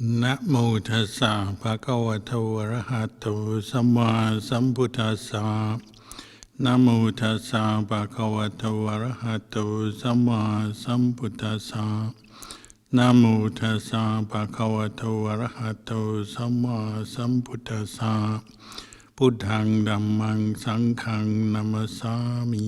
นะโมตัสสะภะคะวะโตอะระหะโตสัมมาสัมพุทธัสสะนะโมตัสสะภะคะวะโตอะระหะโตสัมมาสัมพุทธัสสะนะโมตัสสะภะคะวะโตอะระหะโตสัมมาสัมพุทธัสสะพุทธังธัมมังสังฆังนะมัสสามิ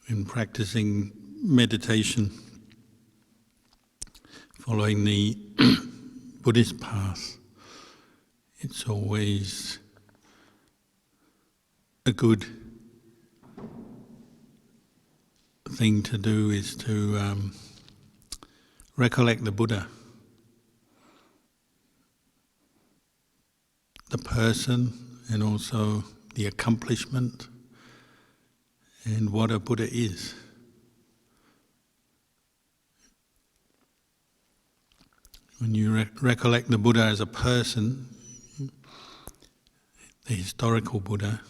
In practicing meditation, following the Buddhist path, it's always a good thing to do is to recollect the Buddha, the person, and also the accomplishment, and what a Buddha is. When you recollect the Buddha as a person, the historical Buddha,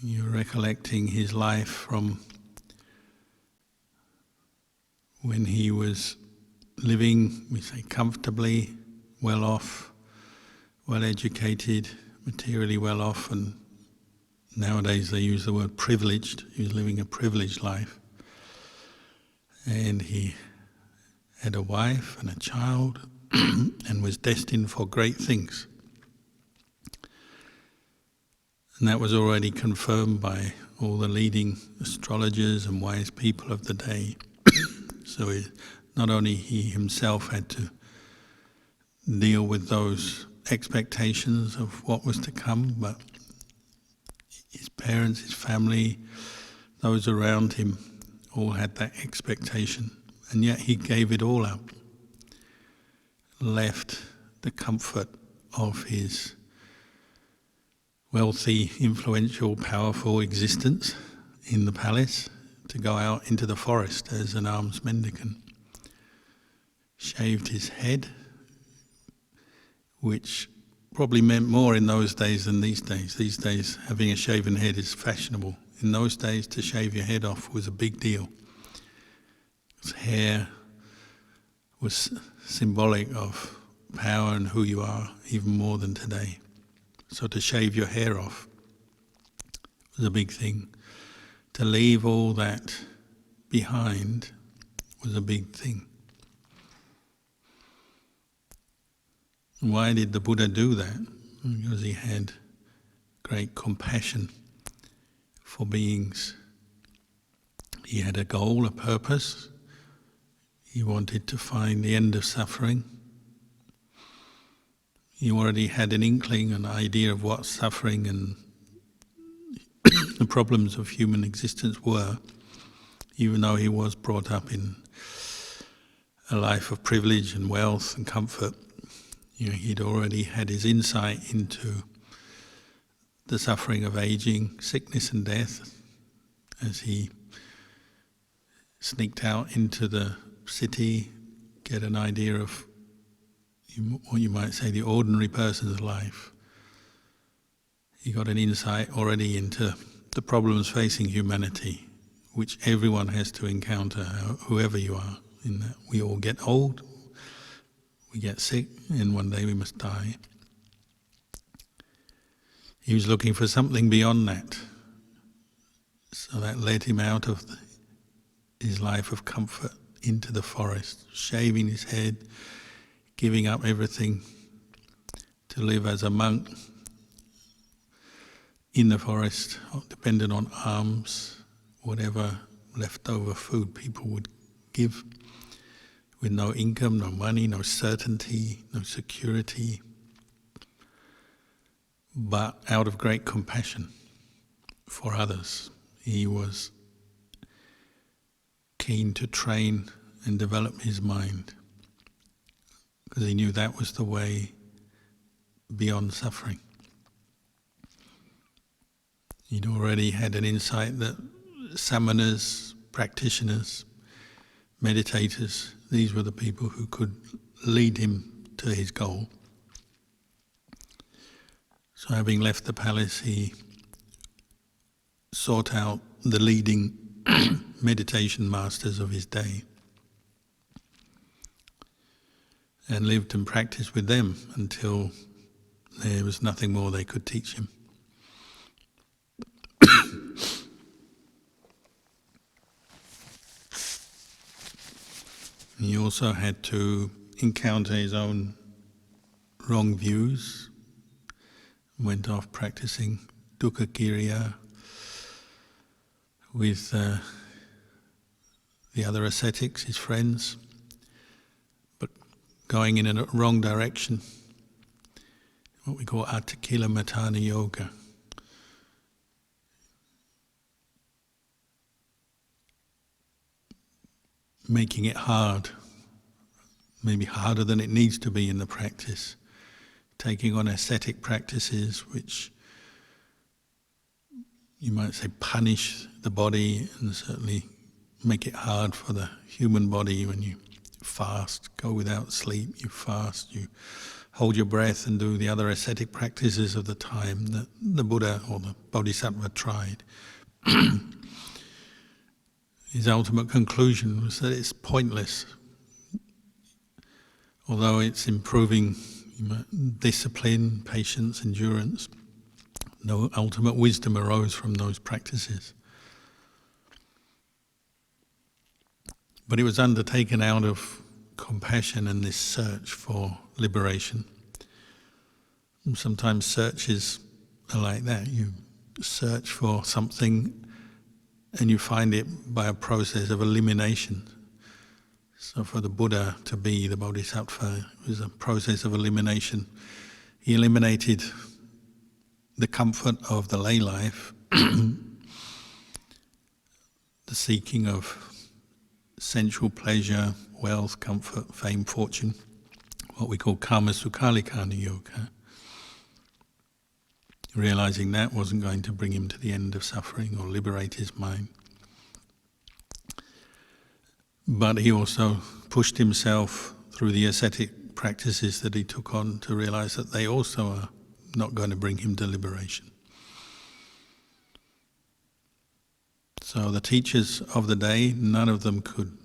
you're recollecting his life from when he was living, we say, comfortably, well off, well educated, materially well off, and nowadays they use the word privileged. He was living a privileged life. And he had a wife and a child and was destined for great things. And that was already confirmed by all the leading astrologers and wise people of the day. So not only he himself had to deal with those expectations of what was to come, but his parents, his family, those around him all had that expectation. And yet he gave it all up, left the comfort of his wealthy, influential, powerful existence in the palace to go out into the forest as an alms mendicant. Shaved his head, which probably meant more in those days than these days. These days, having a shaven head is fashionable. In those days, to shave your head off was a big deal. His hair was symbolic of power and who you are, even more than today. So to shave your hair off was a big thing. To leave all that behind was a big thing. Why did the Buddha do that? Because he had great compassion for beings. He had a goal, a purpose. He wanted to find the end of suffering. He already had an inkling, an idea of what suffering and the problems of human existence were, even though he was brought up in a life of privilege and wealth and comfort. He'd already had his insight into the suffering of aging, sickness and death, as he sneaked out into the city, get an idea of what you might say the ordinary person's life. He got an insight already into the problems facing humanity, which everyone has to encounter, whoever you are, in that we all get old, we get sick, and one day we must die. He was looking for something beyond that. So that led him out of his life of comfort into the forest, shaving his head, giving up everything to live as a monk in the forest, dependent on alms, whatever leftover food people would give, with no income, no money, no certainty, no security, but out of great compassion for others. He was keen to train and develop his mind, because he knew that was the way beyond suffering. He'd already had an insight that samanas, practitioners, meditators, these were the people who could lead him to his goal. So having left the palace, he sought out the leading meditation masters of his day and lived and practiced with them until there was nothing more they could teach him. He also had to encounter his own wrong views, went off practicing dukkha kiriya with the other ascetics, his friends, but going in a wrong direction, what we call atakila matana yoga. Making it hard, maybe harder than it needs to be in the practice, taking on ascetic practices which you might say punish the body and certainly make it hard for the human body. When you fast, go without sleep, you fast, you hold your breath and do the other ascetic practices of the time that the Buddha or the Bodhisattva tried. His ultimate conclusion was that it's pointless. Although it's improving discipline, patience, endurance, no ultimate wisdom arose from those practices. But it was undertaken out of compassion and this search for liberation. And sometimes searches are like that. You search for something and you find it by a process of elimination. So for the Buddha to be the Bodhisattva, it was a process of elimination. He eliminated the comfort of the lay life, the seeking of sensual pleasure, wealth, comfort, fame, fortune, what we call kama sukhalikana yoga. Realizing that wasn't going to bring him to the end of suffering or liberate his mind. But he also pushed himself through the ascetic practices that he took on to realize that they also are not going to bring him to liberation. So the teachers of the day, none of them could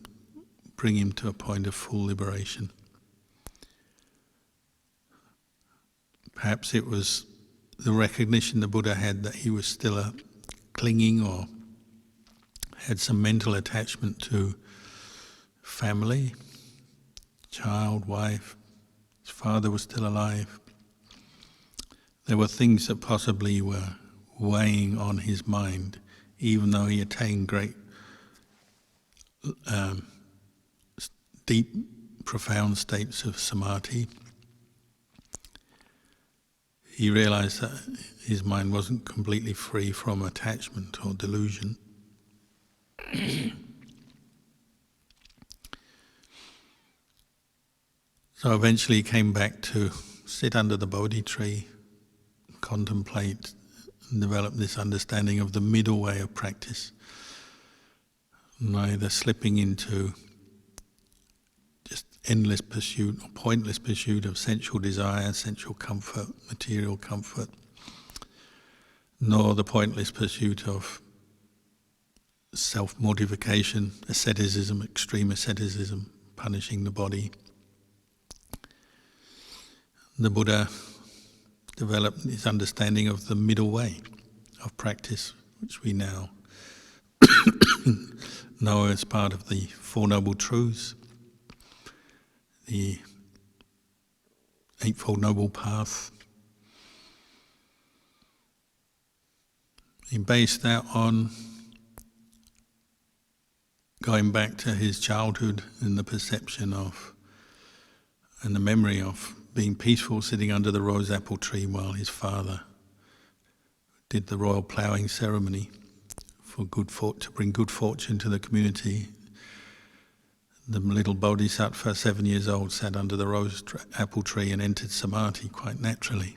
bring him to a point of full liberation. Perhaps it was the recognition the Buddha had that he was still clinging or had some mental attachment to family, child, wife, his father was still alive. There were things that possibly were weighing on his mind, even though he attained great, deep, profound states of samadhi. He realized that his mind wasn't completely free from attachment or delusion. So eventually he came back to sit under the Bodhi tree, contemplate and develop this understanding of the middle way of practice, neither slipping into just endless pursuit or pointless pursuit of sensual desire, sensual comfort, material comfort, nor the pointless pursuit of self-mortification, asceticism, extreme asceticism, punishing the body. The Buddha developed his understanding of the middle way of practice, which we now know as part of the Four Noble Truths, the Eightfold Noble Path. He based that on going back to his childhood and the perception of and the memory of being peaceful sitting under the rose apple tree while his father did the royal ploughing ceremony for to bring good fortune to the community. The little Bodhisattva, 7 years old, sat under the rose apple tree and entered samadhi quite naturally.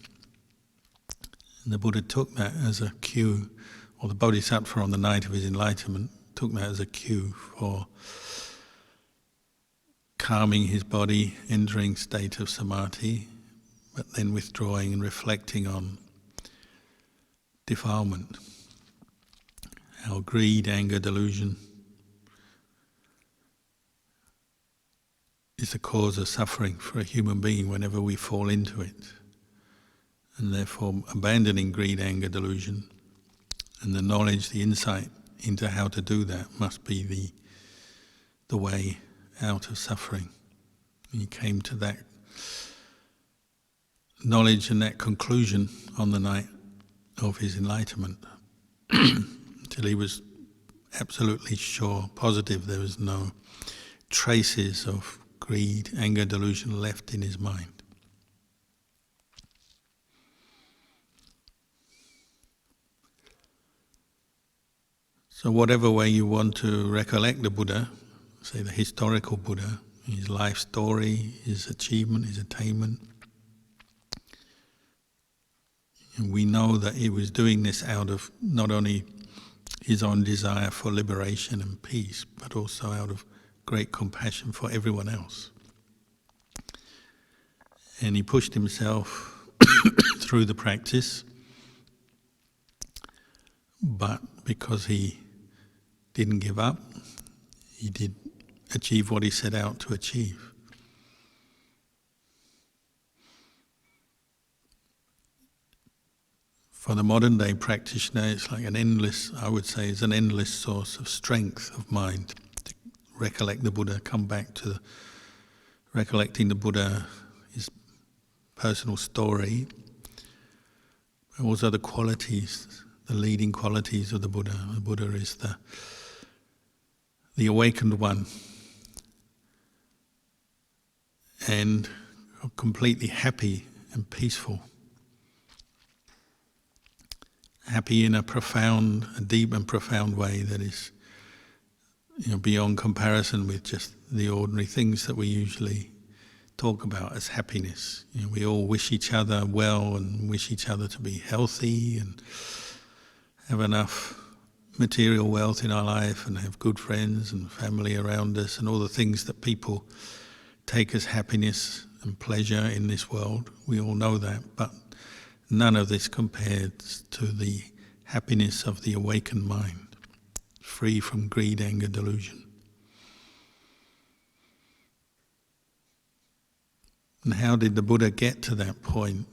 And the Buddha took that as a cue or the Bodhisattva on the night of his enlightenment took that as a cue for calming his body, entering state of samadhi, but then withdrawing and reflecting on defilement, how greed, anger, delusion is the cause of suffering for a human being whenever we fall into it. And therefore abandoning greed, anger, delusion, and the knowledge, the insight into how to do that must be the way out of suffering. And he came to that knowledge and that conclusion on the night of his enlightenment, till he was absolutely sure, positive there was no traces of greed, anger, delusion left in his mind. So whatever way you want to recollect the Buddha, say the historical Buddha, his life story, his achievement, his attainment, and we know that he was doing this out of not only his own desire for liberation and peace, but also out of great compassion for everyone else. And he pushed himself through the practice, but because he didn't give up, he did achieve what he set out to achieve. For the modern day practitioner, it's like an endless source of strength of mind to recollect the Buddha, come back to recollecting the Buddha, his personal story, but also the qualities, the leading qualities of the Buddha. The Buddha is the awakened one, and completely happy and peaceful. Happy in a deep and profound way that is, beyond comparison with just the ordinary things that we usually talk about as happiness. We all wish each other well and wish each other to be healthy and have enough material wealth in our life and have good friends and family around us and all the things that people take as happiness and pleasure in this world. We all know that, but none of this compares to the happiness of the awakened mind, free from greed, anger, delusion. And how did the Buddha get to that point?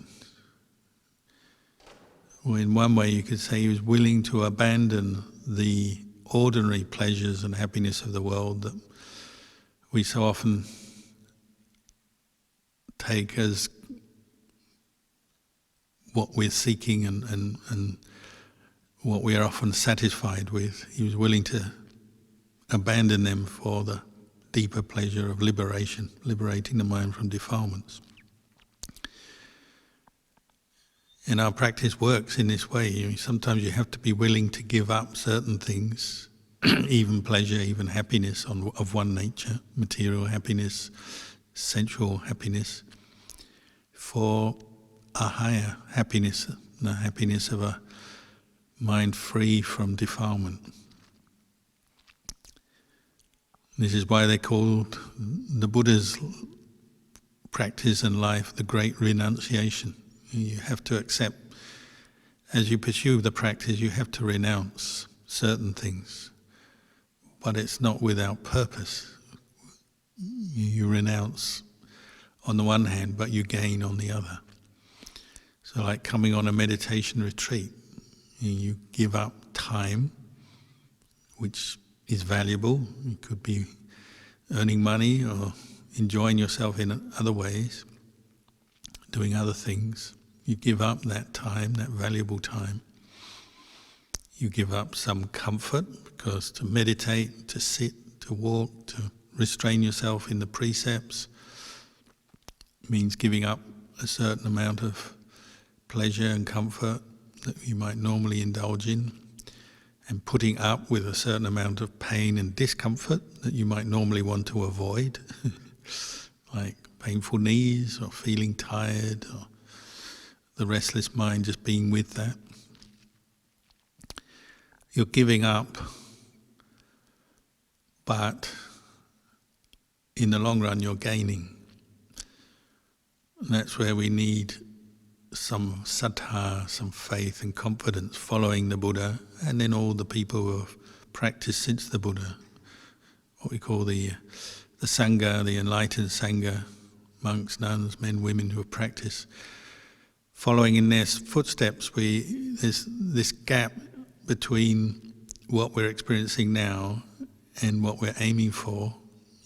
Well, in one way you could say he was willing to abandon the ordinary pleasures and happiness of the world that we so often take as what we're seeking and what we are often satisfied with. He was willing to abandon them for the deeper pleasure of liberation, liberating the mind from defilements. And our practice works in this way. Sometimes you have to be willing to give up certain things, even pleasure, even happiness of one nature, material happiness, sensual happiness, for a higher happiness, the happiness of a mind free from defilement. This is why they called the Buddha's practice and life the great renunciation. You have to accept, as you pursue the practice, you have to renounce certain things, but it's not without purpose. You renounce on the one hand, but you gain on the other. So like coming on a meditation retreat, you give up time, which is valuable. You could be earning money or enjoying yourself in other ways, doing other things. You give up that time, that valuable time. You give up some comfort, because to meditate, to sit, to walk, to restrain yourself in the precepts means giving up a certain amount of pleasure and comfort that you might normally indulge in, and putting up with a certain amount of pain and discomfort that you might normally want to avoid, like painful knees or feeling tired or the restless mind, just being with that. you're giving up, but in the long run you're gaining. And that's where we need some saddha, some faith and confidence following the Buddha, and then all the people who have practiced since the Buddha, what we call the Sangha, the enlightened Sangha, monks, nuns, men, women who have practiced. Following in their footsteps, there's this gap between what we're experiencing now and what we're aiming for,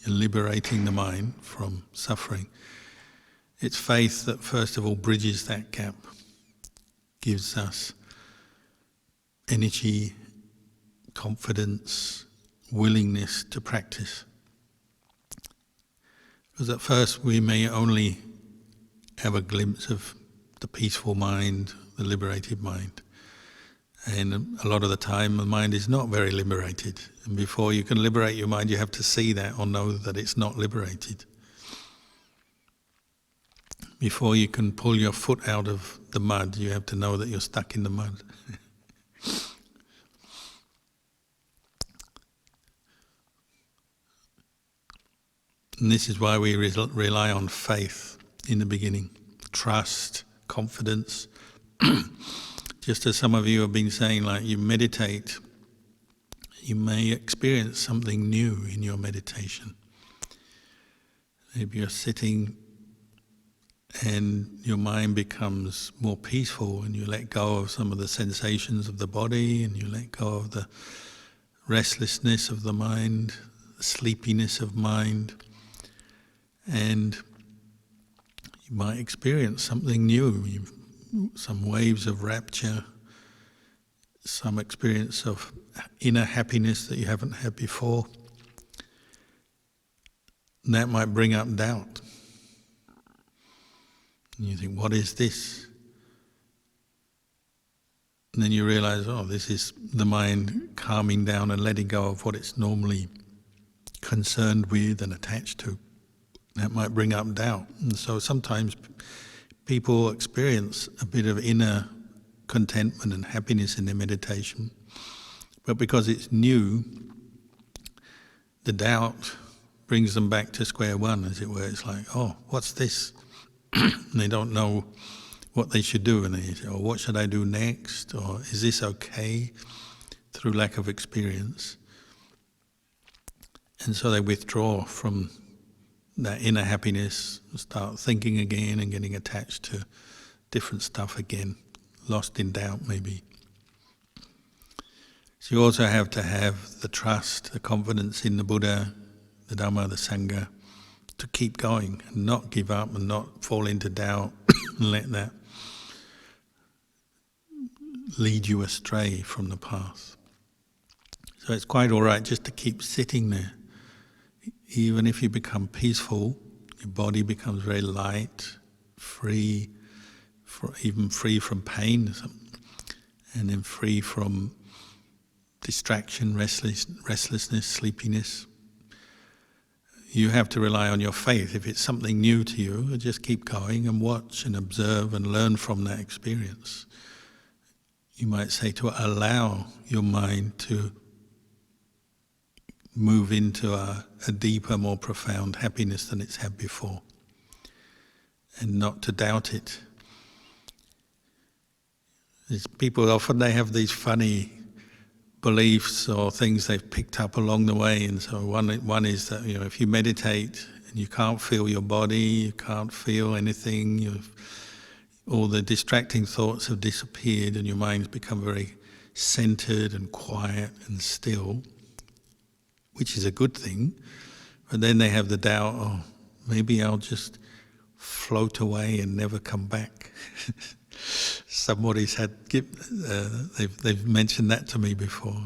liberating the mind from suffering. It's faith that first of all bridges that gap, gives us energy, confidence, willingness to practice. Because at first we may only have a glimpse of the peaceful mind, the liberated mind. And a lot of the time the mind is not very liberated. And before you can liberate your mind, you have to see that or know that it's not liberated. Before you can pull your foot out of the mud, you have to know that you're stuck in the mud. And this is why we rely on faith in the beginning. Trust, confidence. Just as some of you have been saying, like you meditate, you may experience something new in your meditation. Maybe you're sitting and your mind becomes more peaceful and you let go of some of the sensations of the body and you let go of the restlessness of the mind, the sleepiness of mind, and you might experience something new, some waves of rapture, some experience of inner happiness that you haven't had before. And that might bring up doubt. And you think, what is this? And then you realize, oh, this is the mind calming down and letting go of what it's normally concerned with and attached to. That might bring up doubt. And so sometimes people experience a bit of inner contentment and happiness in their meditation. But because it's new, the doubt brings them back to square one, as it were. It's like, oh, what's this? And they don't know what they should do, and they say, oh, what should I do next? Or is this okay? Through lack of experience. And so they withdraw from that inner happiness, start thinking again and getting attached to different stuff again, lost in doubt maybe. So you also have to have the trust, the confidence in the Buddha, the Dhamma, the Sangha, to keep going and not give up and not fall into doubt and let that lead you astray from the path. So it's quite all right just to keep sitting there. Even if you become peaceful, your body becomes very light, free, even free from pain, and then free from distraction, restlessness, sleepiness. You have to rely on your faith. If it's something new to you, just keep going and watch and observe and learn from that experience. You might say to allow your mind to move into a deeper, more profound happiness than it's had before, and not to doubt it. People often, they have these funny beliefs or things they've picked up along the way, and so one is that, if you meditate and you can't feel your body, you can't feel anything, all the distracting thoughts have disappeared and your mind's become very centered and quiet and still, which is a good thing. But then they have the doubt, oh, maybe I'll just float away and never come back. Somebody's they've mentioned that to me before.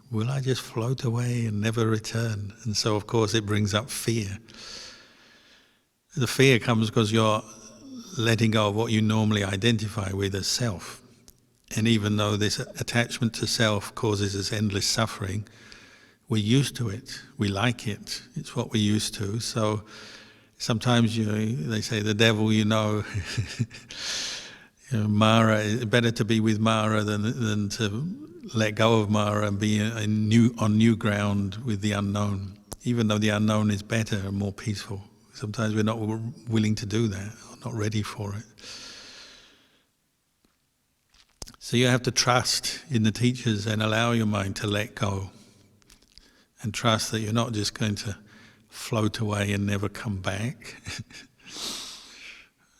Will I just float away and never return? And so, of course, it brings up fear. The fear comes because you're letting go of what you normally identify with as self. And even though this attachment to self causes us endless suffering, we're used to it. We like it. It's what we're used to. So sometimes they say the devil, Mara, better to be with Mara than to let go of Mara and be on new ground with the unknown, even though the unknown is better and more peaceful. Sometimes we're not willing to do that, or not ready for it. So you have to trust in the teachers and allow your mind to let go, and trust that you're not just going to float away and never come back.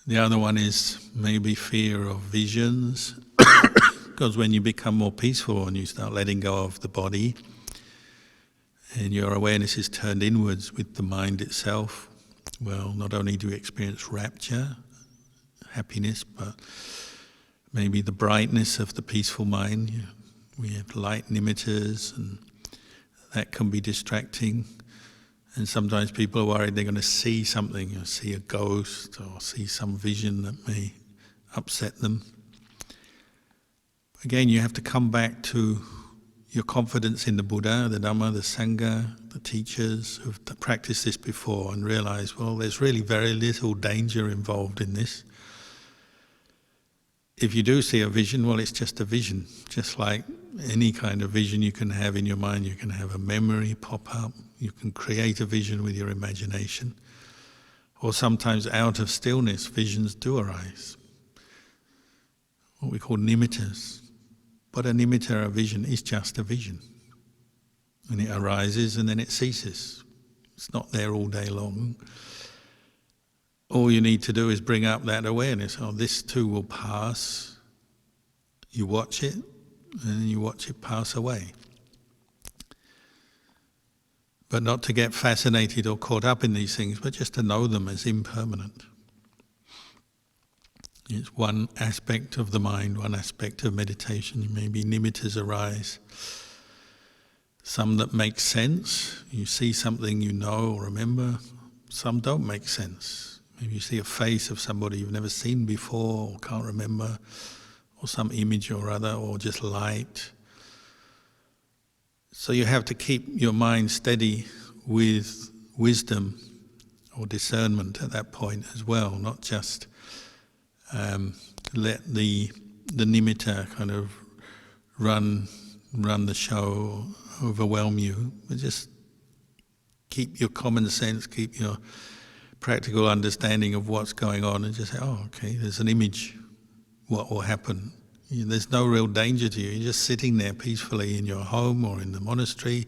The other one is maybe fear of visions, because when you become more peaceful and you start letting go of the body, and your awareness is turned inwards with the mind itself, well, not only do you experience rapture, happiness, but maybe the brightness of the peaceful mind. We have light nimiters, and that can be distracting. And sometimes people are worried they're going to see something, or see a ghost, or see some vision that may upset them. Again, you have to come back to your confidence in the Buddha, the Dhamma, the Sangha, the teachers who've practiced this before, and realize, well, there's really very little danger involved in this. If you do see a vision, well, it's just a vision. Just like any kind of vision you can have in your mind, you can have a memory pop up, you can create a vision with your imagination, or sometimes out of stillness, visions do arise, what we call nimitas. But a nimitta, a vision, is just a vision. And it arises and then it ceases. It's not there all day long. All you need to do is bring up that awareness. Oh, this too will pass. You watch it, and then you watch it pass away. But not to get fascinated or caught up in these things, but just to know them as impermanent. It's one aspect of the mind, one aspect of meditation. Maybe nimittas arise. Some that make sense. You see something you know or remember. Some don't make sense. Maybe you see a face of somebody you've never seen before or can't remember, or some image or other, or just light. So you have to keep your mind steady with wisdom or discernment at that point as well, not just let the nimitta kind of run the show, or overwhelm you, but just keep your common sense, keep your practical understanding of what's going on, and just say, oh, okay, there's an image, what will happen? There's no real danger to you. You're just sitting there peacefully in your home or in the monastery.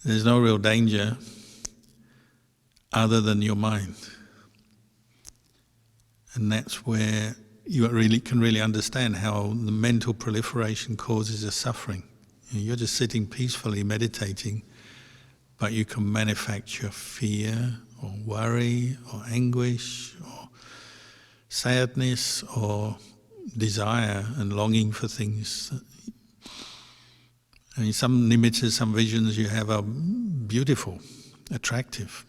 There's no real danger other than your mind. And that's where you can really understand how the mental proliferation causes a suffering. You're just sitting peacefully meditating, but you can manufacture fear or worry or anguish or sadness or desire and longing for things. I mean, some nimittas, some visions you have are beautiful, attractive.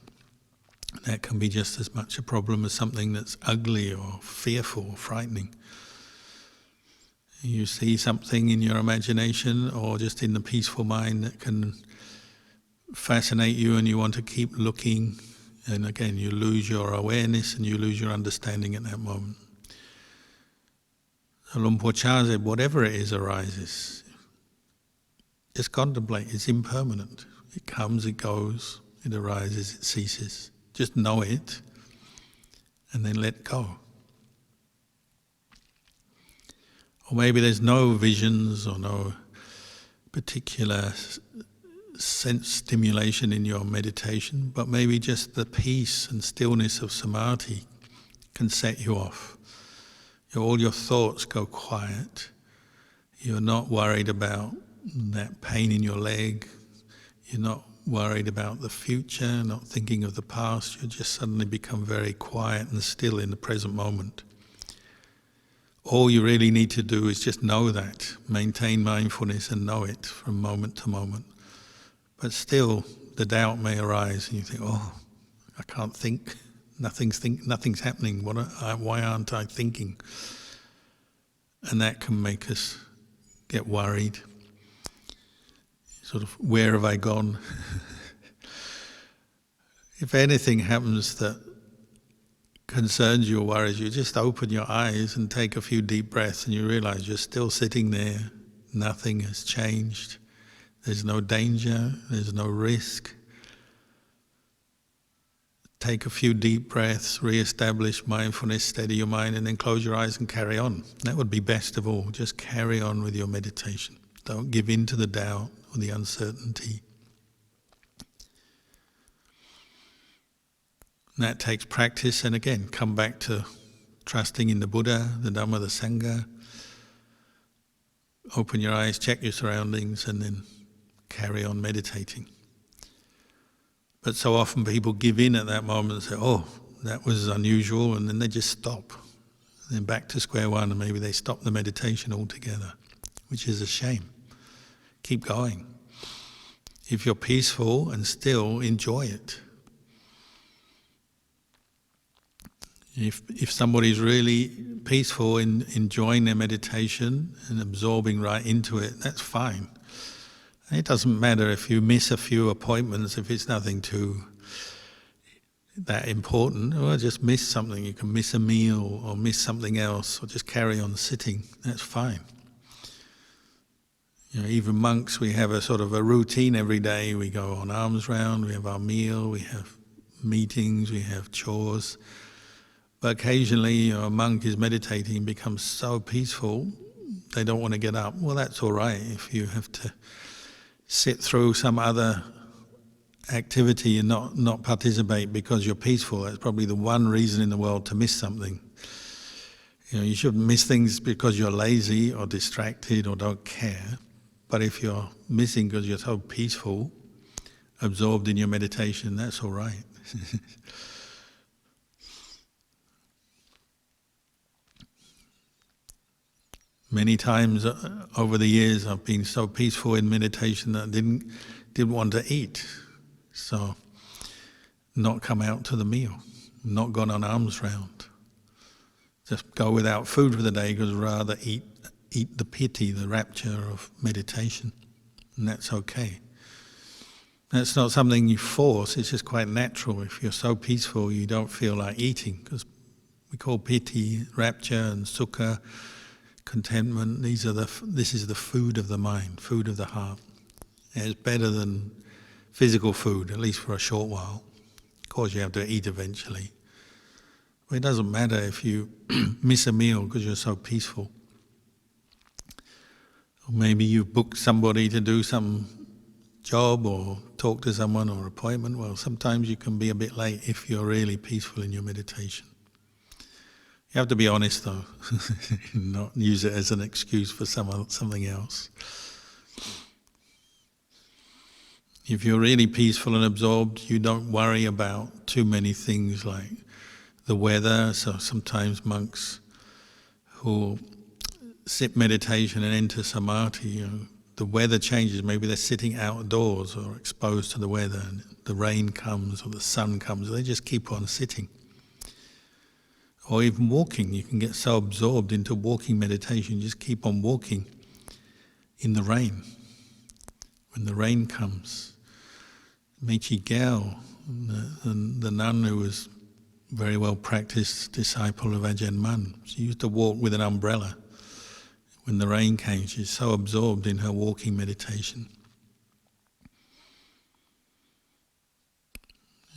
That can be just as much a problem as something that's ugly or fearful or frightening. You see something in your imagination or just in the peaceful mind that can fascinate you, and you want to keep looking, and again you lose your awareness and you lose your understanding at that moment. So Luang Por Chah said, whatever it is arises, just contemplate, it's impermanent. It comes, it goes, it arises, it ceases. Just know it, and then let go. Or maybe there's no visions or no particular sense stimulation in your meditation, but maybe just the peace and stillness of samadhi can set you off. All your thoughts go quiet. You're not worried about that pain in your leg. You're not worried about the future, not thinking of the past. You just suddenly become very quiet and still in the present moment. All you really need to do is just know that, maintain mindfulness and know it from moment to moment. But still, the doubt may arise and you think, oh, I can't think, nothing's happening, why aren't I thinking? And that can make us get worried. Sort of, where have I gone? If anything happens that concerns you or worries you, just open your eyes and take a few deep breaths, and you realize you're still sitting there nothing has changed. There's no danger, there's no risk. Take a few deep breaths, re-establish mindfulness, steady your mind, and then close your eyes and carry on. That would be best of all. Just carry on with your meditation. Don't give in to the doubt or the uncertainty. And that takes practice, and again, come back to trusting in the Buddha, the Dhamma, the Sangha. Open your eyes, check your surroundings, and then carry on meditating. But so often people give in at that moment and say, oh, that was unusual, and then they just stop. And then back to square one, and maybe they stop the meditation altogether, which is a shame. Keep going. If you're peaceful and still, enjoy it. If somebody's really peaceful in enjoying their meditation and absorbing right into it, that's fine. It doesn't matter if you miss a few appointments, if it's nothing too that important, or just miss something. You can miss a meal or miss something else, or just carry on sitting. That's fine. You know, even monks, we have a sort of a routine every day. We go on alms round, we have our meal, we have meetings, we have chores. But occasionally, you know, a monk is meditating and becomes so peaceful, they don't want to get up. Well, that's all right if you have to sit through some other activity and not participate because you're peaceful. That's probably the one reason in the world to miss something. You know, you shouldn't miss things because you're lazy or distracted or don't care. But if you're missing because you're so peaceful, absorbed in your meditation, that's all right. Many times over the years I've been so peaceful in meditation that I didn't want to eat. So not come out to the meal, not gone on alms round. Just go without food for the day because rather eat the piti, the rapture of meditation. And that's okay. That's not something you force, it's just quite natural. If you're so peaceful you don't feel like eating, because we call piti, rapture and sukha, contentment, this is the food of the mind, food of the heart. It's better than physical food, at least for a short while. Of course you have to eat eventually. But it doesn't matter if you miss a meal because you're so peaceful. Or maybe you book somebody to do some job or talk to someone or appointment. Well, sometimes you can be a bit late if you're really peaceful in your meditation. You have to be honest though, not use it as an excuse for something else. If you're really peaceful and absorbed, you don't worry about too many things like the weather. So sometimes monks who sit meditation and enter samadhi, you know, the weather changes, maybe they're sitting outdoors or exposed to the weather, and the rain comes or the sun comes, they just keep on sitting. Or even walking, you can get so absorbed into walking meditation, just keep on walking in the rain. When the rain comes, Mechi Gyal, the nun who was a very well practiced disciple of Ajahn Mun, she used to walk with an umbrella. When the rain came, she's so absorbed in her walking meditation.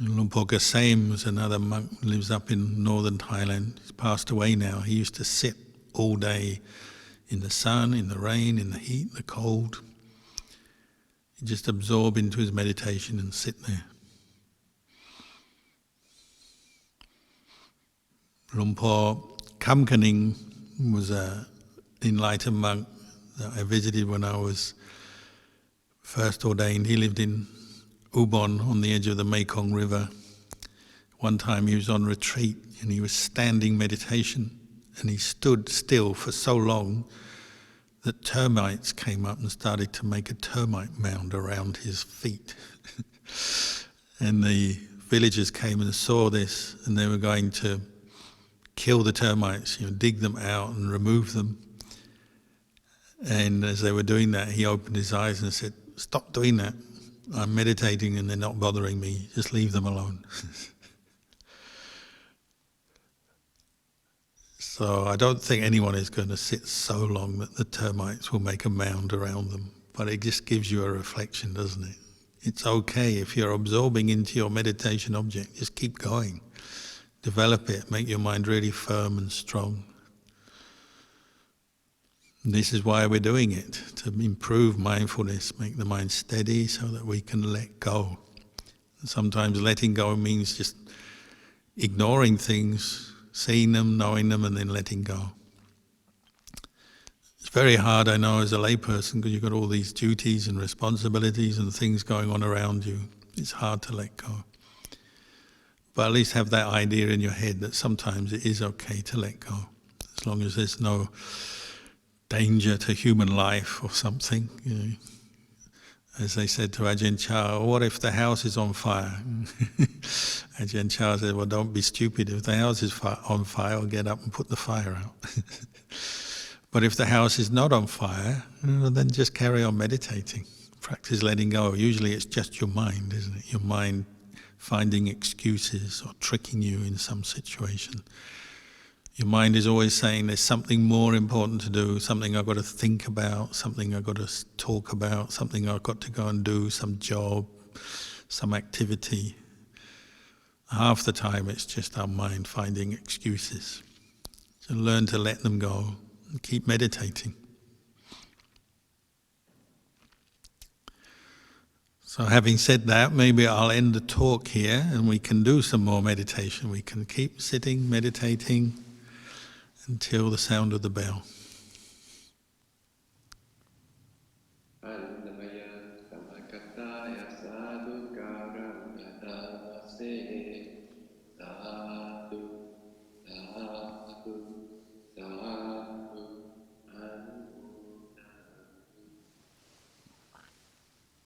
Lumpur Kasem was another monk who lives up in northern Thailand. He's passed away now. He used to sit all day in the sun, in the rain, in the heat, the cold. He'd just absorb into his meditation and sit there. Lumpur Kamkaning was an enlightened monk that I visited when I was first ordained. He lived in Ubon on the edge of the Mekong River. One time he was on retreat and he was standing meditation and he stood still for so long that termites came up and started to make a termite mound around his feet. And the villagers came and saw this and they were going to kill the termites, dig them out and remove them. And as they were doing that, he opened his eyes and said, "Stop doing that. I'm meditating and they're not bothering me. Just leave them alone." So I don't think anyone is going to sit so long that the termites will make a mound around them. But it just gives you a reflection, doesn't it? It's okay if you're absorbing into your meditation object, just keep going. Develop it, make your mind really firm and strong. And this is why we're doing it, to improve mindfulness, make the mind steady so that we can let go. And sometimes letting go means just ignoring things, seeing them, knowing them, and then letting go. It's very hard, I know, as a layperson, because you've got all these duties and responsibilities and things going on around you. It's hard to let go. But at least have that idea in your head that sometimes it is okay to let go, as long as there's no danger to human life or something. You know. As they said to Ajahn Chah, what if the house is on fire? Ajahn Chah said, well, don't be stupid. If the house is on fire, I'll get up and put the fire out. But if the house is not on fire, then just carry on meditating. Practice letting go. Usually it's just your mind, isn't it? Your mind finding excuses or tricking you in some situation. Your mind is always saying there's something more important to do, something I've got to think about, something I've got to talk about, something I've got to go and do, some job, some activity. Half the time it's just our mind finding excuses. So learn to let them go and keep meditating. So having said that, maybe I'll end the talk here and we can do some more meditation. We can keep sitting, meditating, until the sound of the bell.